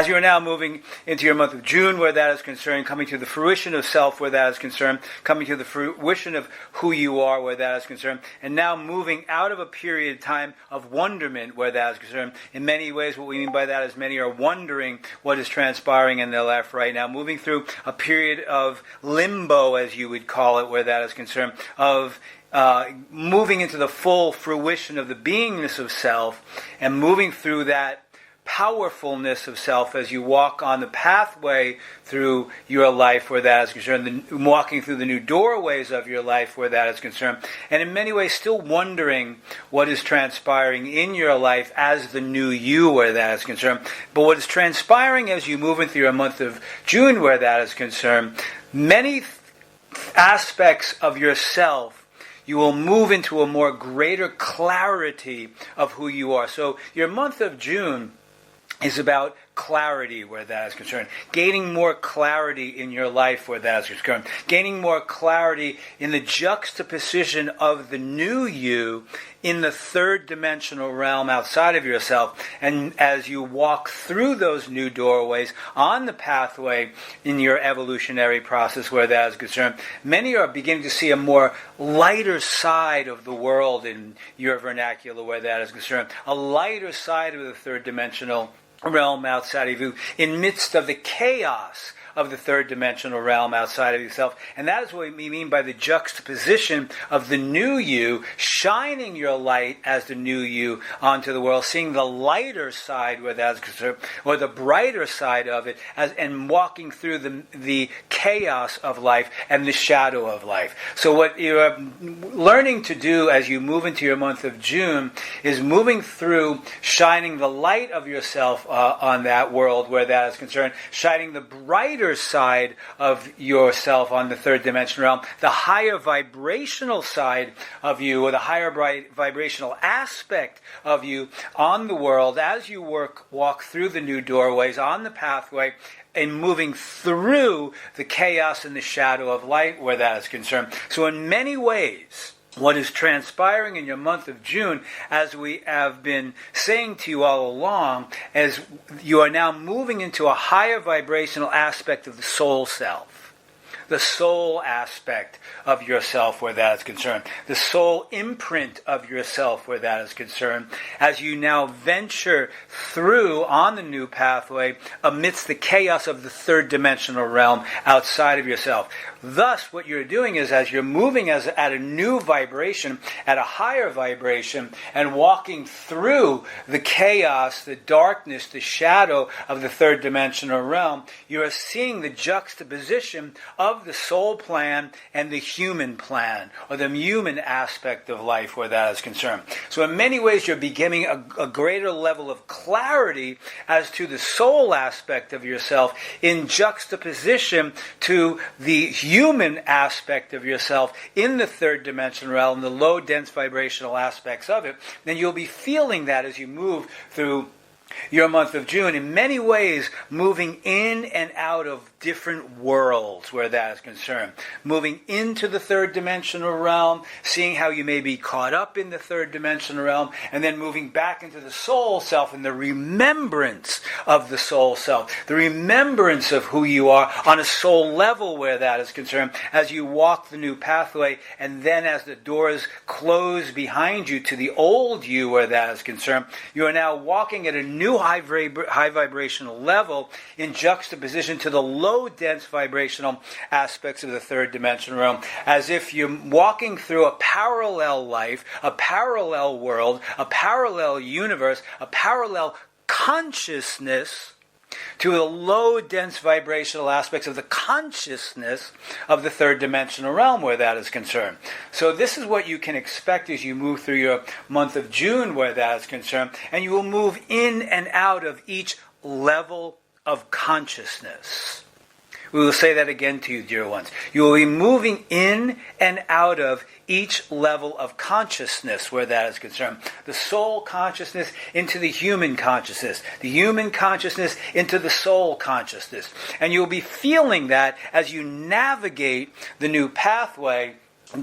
As you are now moving into your month of June, where that is concerned, coming to the fruition of self, where that is concerned, coming to the fruition of who you are, where that is concerned, and now moving out of a period of time of wonderment, where that is concerned. In many ways, what we mean by that is many are wondering what is transpiring in their life right now, moving through a period of limbo, as you would call it, where that is concerned, of moving into the full fruition of the beingness of self, and moving through that powerfulness of self as you walk on the pathway through your life where that is concerned, walking through the new doorways of your life where that is concerned, and in many ways still wondering what is transpiring in your life as the new you where that is concerned. But what is transpiring as you move into your month of June where that is concerned, many aspects of yourself you will move into a more greater clarity of who you are. So your month of June is about clarity where that is concerned. Gaining more clarity in your life where that is concerned. Gaining more clarity in the juxtaposition of the new you in the third dimensional realm outside of yourself. And as you walk through those new doorways on the pathway in your evolutionary process where that is concerned, many are beginning to see a more lighter side of the world in your vernacular where that is concerned. A lighter side of the third dimensional realm outside of you, in midst of the chaos of the third dimensional realm outside of yourself. And that is what we mean by the juxtaposition of the new you, shining your light as the new you onto the world, seeing the lighter side where that's concerned, or the brighter side of it, and walking through the chaos of life and the shadow of life. So what you're learning to do as you move into your month of June is moving through shining the light of yourself on that world where that is concerned, shining the brighter side of yourself on the third dimensional realm, the higher vibrational side of you, or the higher vibrational aspect of you on the world as you walk through the new doorways on the pathway and moving through the chaos and the shadow of light where that is concerned. So in many ways, what is transpiring in your month of June, as we have been saying to you all along, as you are now moving into a higher vibrational aspect of the soul self. The soul aspect of yourself where that is concerned. The soul imprint of yourself where that is concerned. As you now venture through on the new pathway amidst the chaos of the third dimensional realm outside of yourself. Thus, what you're doing is as you're moving at a new vibration, at a higher vibration, and walking through the chaos, the darkness, the shadow of the third dimensional realm, you are seeing the juxtaposition of the soul plan and the human plan, or the human aspect of life where that is concerned. So in many ways, you're beginning a greater level of clarity as to the soul aspect of yourself in juxtaposition to the human aspect of yourself in the third dimensional realm, the low, dense vibrational aspects of it. Then you'll be feeling that as you move through your month of June, in many ways moving in and out of different worlds where that is concerned. Moving into the third dimensional realm, seeing how you may be caught up in the third dimensional realm, and then moving back into the soul self and the remembrance of the soul self, the remembrance of who you are on a soul level where that is concerned, as you walk the new pathway, and then as the doors close behind you to the old you where that is concerned, you are now walking at a new high vibrational level in juxtaposition to the low dense vibrational aspects of the third dimensional realm, as if you're walking through a parallel life, a parallel world, a parallel universe, a parallel consciousness to the low dense vibrational aspects of the consciousness of the third dimensional realm where that is concerned. So this is what you can expect as you move through your month of June where that is concerned, and you will move in and out of each level of consciousness. We will say that again to you, dear ones. You will be moving in and out of each level of consciousness where that is concerned. The soul consciousness into the human consciousness. The human consciousness into the soul consciousness. And you'll be feeling that as you navigate the new pathway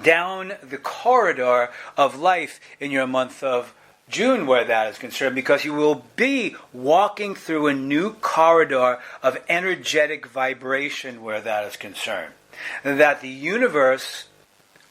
down the corridor of life in your month of June where that is concerned, because you will be walking through a new corridor of energetic vibration where that is concerned. That the universe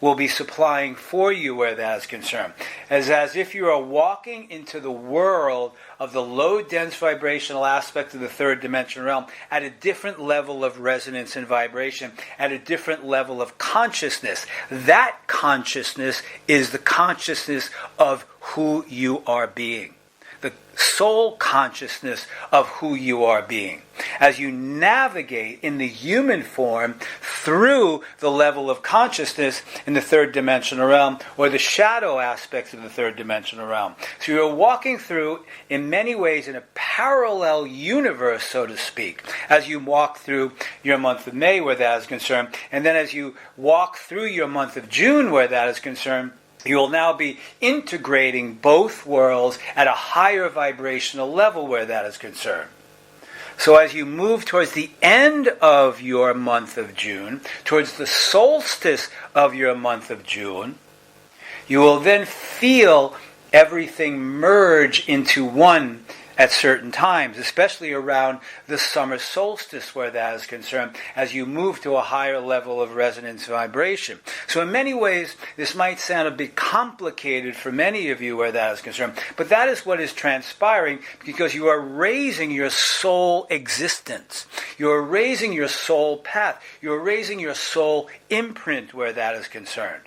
will be supplying for you where that is concerned. As if you are walking into the world of the low, dense vibrational aspect of the third dimension realm at a different level of resonance and vibration, at a different level of consciousness. That consciousness is the consciousness of who you are being. The soul consciousness of who you are being. As you navigate in the human form through the level of consciousness in the third dimensional realm, or the shadow aspects of the third dimensional realm. So you're walking through, in many ways, in a parallel universe, so to speak, as you walk through your month of May where that is concerned, and then as you walk through your month of June where that is concerned, you will now be integrating both worlds at a higher vibrational level where that is concerned. So as you move towards the end of your month of June, towards the solstice of your month of June, you will then feel everything merge into one at certain times, especially around the summer solstice where that is concerned, as you move to a higher level of resonance vibration. So in many ways, this might sound a bit complicated for many of you where that is concerned, but that is what is transpiring, because you are raising your soul existence. You are raising your soul path. You are raising your soul imprint where that is concerned.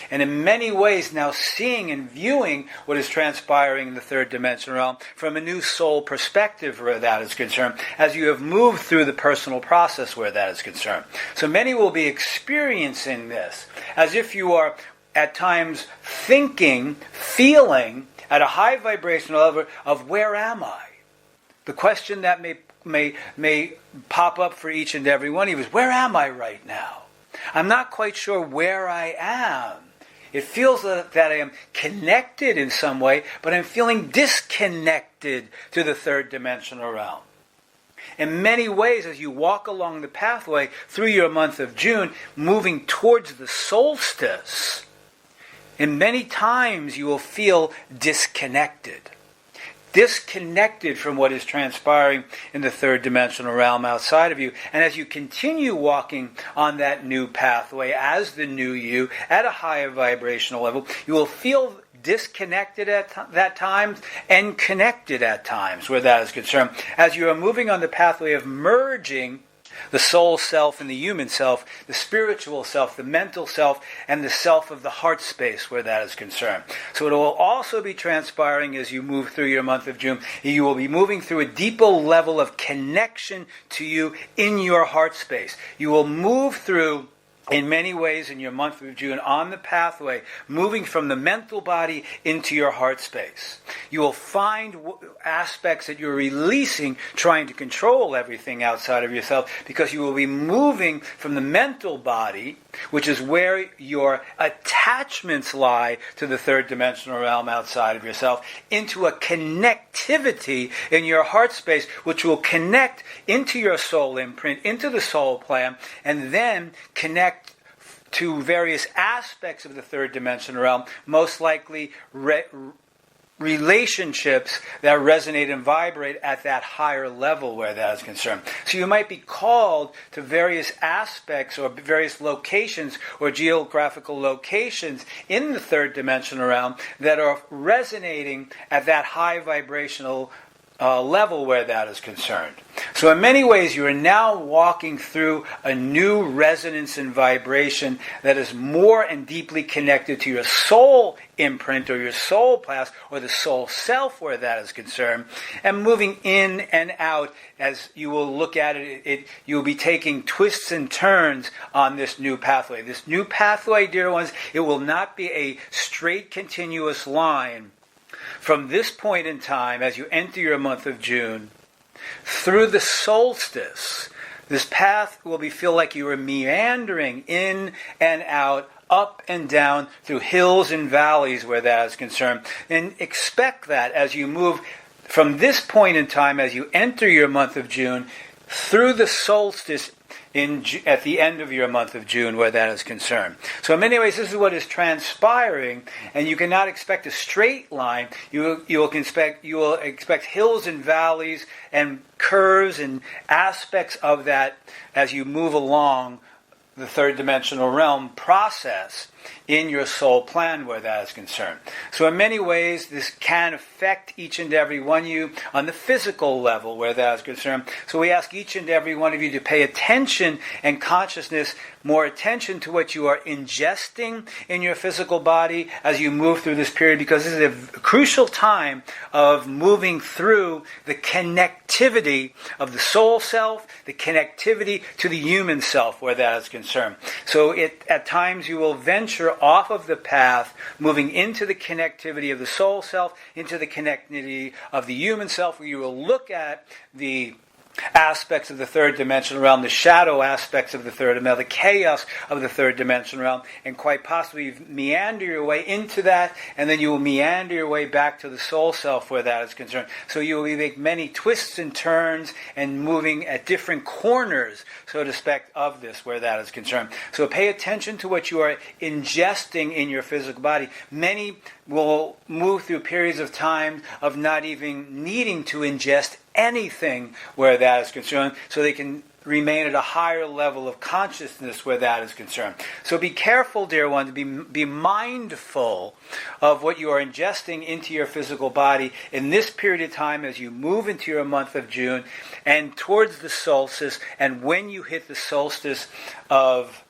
And in many ways now seeing and viewing what is transpiring in the third dimensional realm from a new soul perspective where that is concerned, as you have moved through the personal process where that is concerned. So many will be experiencing this as if you are at times thinking, feeling at a high vibrational level of where am I? The question that may pop up for each and every one of you is, where am I right now? I'm not quite sure where I am. It feels that I am connected in some way, but I'm feeling disconnected to the third dimensional realm. In many ways, as you walk along the pathway through your month of June, moving towards the solstice, in many times you will feel disconnected. Disconnected from what is transpiring in the third dimensional realm outside of you. And as you continue walking on that new pathway as the new you at a higher vibrational level, you will feel disconnected at that times and connected at times where that is concerned. As you are moving on the pathway of merging the soul self and the human self, the spiritual self, the mental self, and the self of the heart space where that is concerned. So it will also be transpiring as you move through your month of June. You will be moving through a deeper level of connection to you in your heart space. You will move through, in many ways in your month of June, on the pathway, moving from the mental body into your heart space. You will find aspects that you're releasing, trying to control everything outside of yourself, because you will be moving from the mental body, which is where your attachments lie to the third dimensional realm outside of yourself, into a connectivity in your heart space, which will connect into your soul imprint, into the soul plan, and then connect to various aspects of the third dimensional realm, most likely relationships that resonate and vibrate at that higher level where that is concerned. So you might be called to various aspects or various locations or geographical locations in the third dimensional realm that are resonating at that high vibrational level where that is concerned. So in many ways, you are now walking through a new resonance and vibration that is more and deeply connected to your soul imprint or your soul path or the soul self where that is concerned, and moving in and out as you will look at it, you will be taking twists and turns on this new pathway. This new pathway, dear ones, it will not be a straight continuous line. From this point in time, as you enter your month of June, through the solstice, this path will feel like you are meandering in and out, up and down, through hills and valleys where that is concerned. And expect that as you move from this point in time, as you enter your month of June, through the solstice, at the end of your month of June where that is concerned. So in many ways, this is what is transpiring, and you cannot expect a straight line. You will expect hills and valleys and curves and aspects of that as you move along the third dimensional realm process in your soul plan where that is concerned. So in many ways, this can affect each and every one of you on the physical level where that is concerned. So we ask each and every one of you to pay attention and consciousness, more attention to what you are ingesting in your physical body as you move through this period, because this is a crucial time of moving through the connectivity of the soul self, the connectivity to the human self where that is concerned. So at times you will venture off of the path, moving into the connectivity of the soul self, into the connectivity of the human self, where you will look at the aspects of the third dimensional realm, the shadow aspects of the third dimension, the chaos of the third dimensional realm, and quite possibly meander your way into that, and then you will meander your way back to the soul self where that is concerned. So you will make many twists and turns and moving at different corners, so to speak, of this where that is concerned. So pay attention to what you are ingesting in your physical body. Many will move through periods of time of not even needing to ingest anything where that is concerned, so they can remain at a higher level of consciousness where that is concerned. So be careful, dear one, to be mindful of what you are ingesting into your physical body in this period of time as you move into your month of June and towards the solstice, and when you hit the solstice of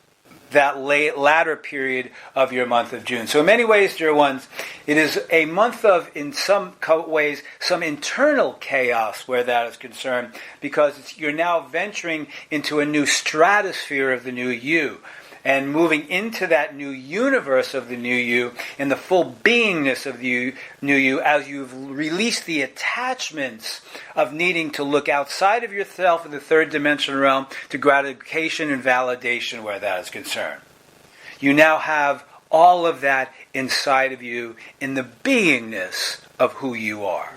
that latter period of your month of June. So in many ways, dear ones, it is a month of, in some ways, some internal chaos where that is concerned, because you're now venturing into a new stratosphere of the new you, and moving into that new universe of the new you, in the full beingness of the new you, as you've released the attachments of needing to look outside of yourself in the third dimensional realm to gratification and validation where that is concerned. You now have all of that inside of you in the beingness of who you are.